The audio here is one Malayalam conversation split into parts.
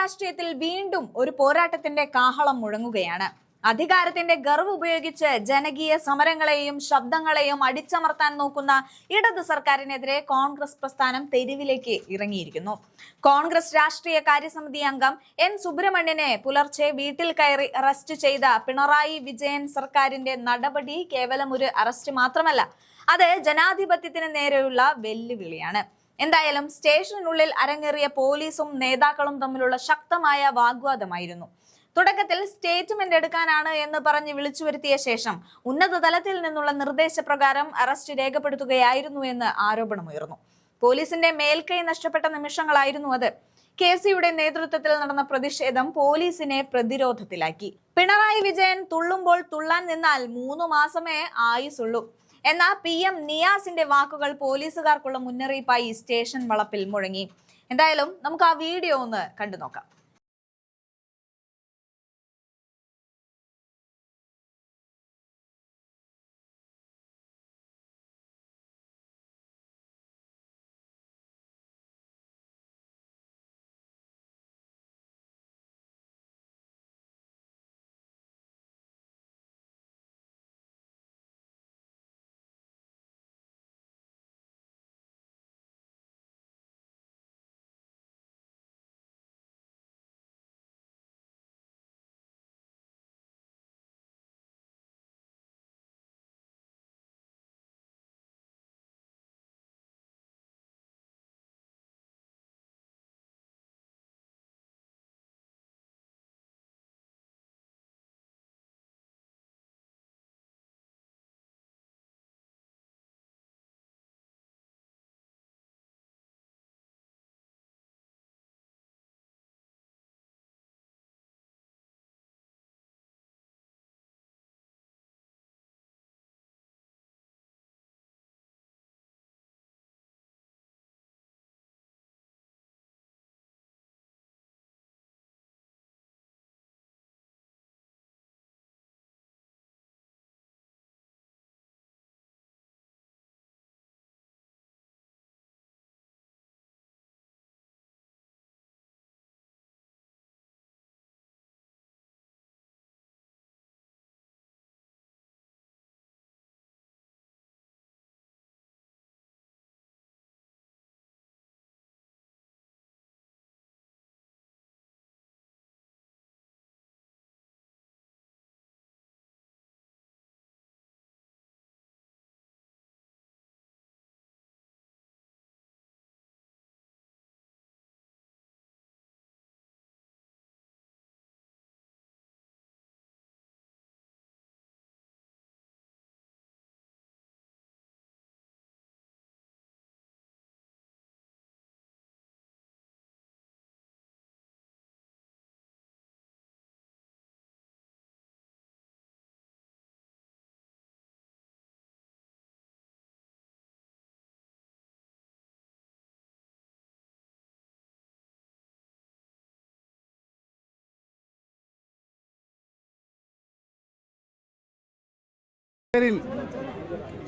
രാഷ്ട്രീയത്തിൽ വീണ്ടും ഒരു പോരാട്ടത്തിന്റെ കാഹളം മുഴങ്ങുകയാണ്. അധികാരത്തിന്റെ ഗർവ് ഉപയോഗിച്ച് ജനകീയ സമരങ്ങളെയും ശബ്ദങ്ങളെയും അടിച്ചമർത്താൻ നോക്കുന്ന ഇടത് സർക്കാരിനെതിരെ കോൺഗ്രസ് പ്രസ്ഥാനം തെരുവിലേക്ക് ഇറങ്ങിയിരിക്കുന്നു. കോൺഗ്രസ് രാഷ്ട്രീയ കാര്യസമിതി അംഗം എൻ സുബ്രഹ്മണ്യനെ പുലർച്ചെ വീട്ടിൽ കയറി അറസ്റ്റ് ചെയ്ത പിണറായി വിജയൻ സർക്കാരിന്റെ നടപടി കേവലം ഒരു അറസ്റ്റ് മാത്രമല്ല, അത് ജനാധിപത്യത്തിന് നേരെയുള്ള വെല്ലുവിളിയാണ്. എന്തായാലും സ്റ്റേഷനുള്ളിൽ അരങ്ങേറിയ പോലീസും നേതാക്കളും തമ്മിലുള്ള ശക്തമായ വാഗ്വാദമായിരുന്നു. തുടക്കത്തിൽ സ്റ്റേറ്റ്മെന്റ് എടുക്കാനാണ് എന്ന് പറഞ്ഞ് വിളിച്ചു വരുത്തിയ ശേഷം ഉന്നത തലത്തിൽ നിന്നുള്ള നിർദ്ദേശപ്രകാരം അറസ്റ്റ് രേഖപ്പെടുത്തുകയായിരുന്നു എന്ന് ആരോപണമുയർന്നു. പോലീസിന്റെ മേൽക്കൈ നഷ്ടപ്പെട്ട നിമിഷങ്ങളായിരുന്നു അത്. കെ.സിയുടെ നേതൃത്വത്തിൽ നടന്ന പ്രതിഷേധം പോലീസിനെ പ്രതിരോധത്തിലാക്കി. പിണറായി വിജയൻ തുള്ളുമ്പോൾ തുള്ളാൻ നിന്നാൽ 3 മാസമേ ആയുസുള്ളൂ എന്ന PM നിയാസിന്റെ വാക്കുകൾ പോലീസുകാർക്കുള്ള മുന്നറിയിപ്പായി സ്റ്റേഷൻ വളപ്പിൽ മുഴങ്ങി. എന്തായാലും നമുക്ക് ആ വീഡിയോ ഒന്ന് കണ്ടു നോക്കാം.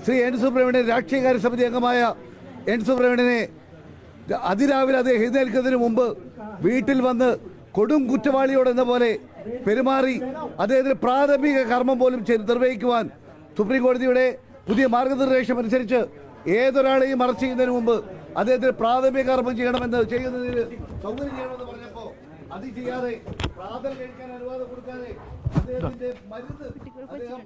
ശ്രീ എൻ സുബ്രഹ്മണ്യൻ രാഷ്ട്രീയകാര്യ സമിതി അംഗമായ എൻ സുബ്രഹ്മണ്യനെ അതിരാവിലെ അദ്ദേഹം എഴുന്നേൽക്കുന്നതിന് മുമ്പ് വീട്ടിൽ വന്ന് കൊടും കുറ്റവാളിയോടെന്ന പോലെ പെരുമാറി അദ്ദേഹത്തിന് പ്രാഥമിക കർമ്മം പോലും നിർവഹിക്കുവാൻ സുപ്രീം കോടതിയുടെ പുതിയ മാർഗനിർദ്ദേശം അനുസരിച്ച് ഏതൊരാളെയും അറസ്റ്റ് ചെയ്യുന്നതിന് മുമ്പ് അദ്ദേഹത്തിന് പ്രാഥമിക കർമ്മം ചെയ്യുന്നതിന് സൗകര്യം ചെയ്യണമെന്ന് പറഞ്ഞപ്പോൾ അത് ചെയ്യാതെ പ്രാതൽ കഴിക്കാൻ അനുവാദം കൊടുക്കാതെ അദ്ദേഹത്തിന്റെ മരുന്ന് അദ്ദേഹം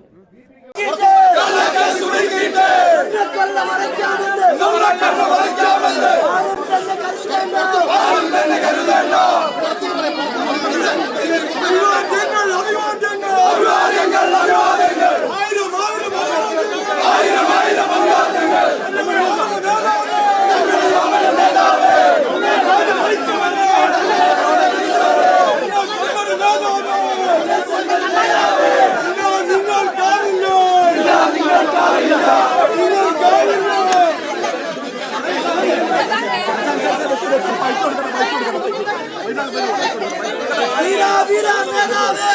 ¡Mira, mira, mira!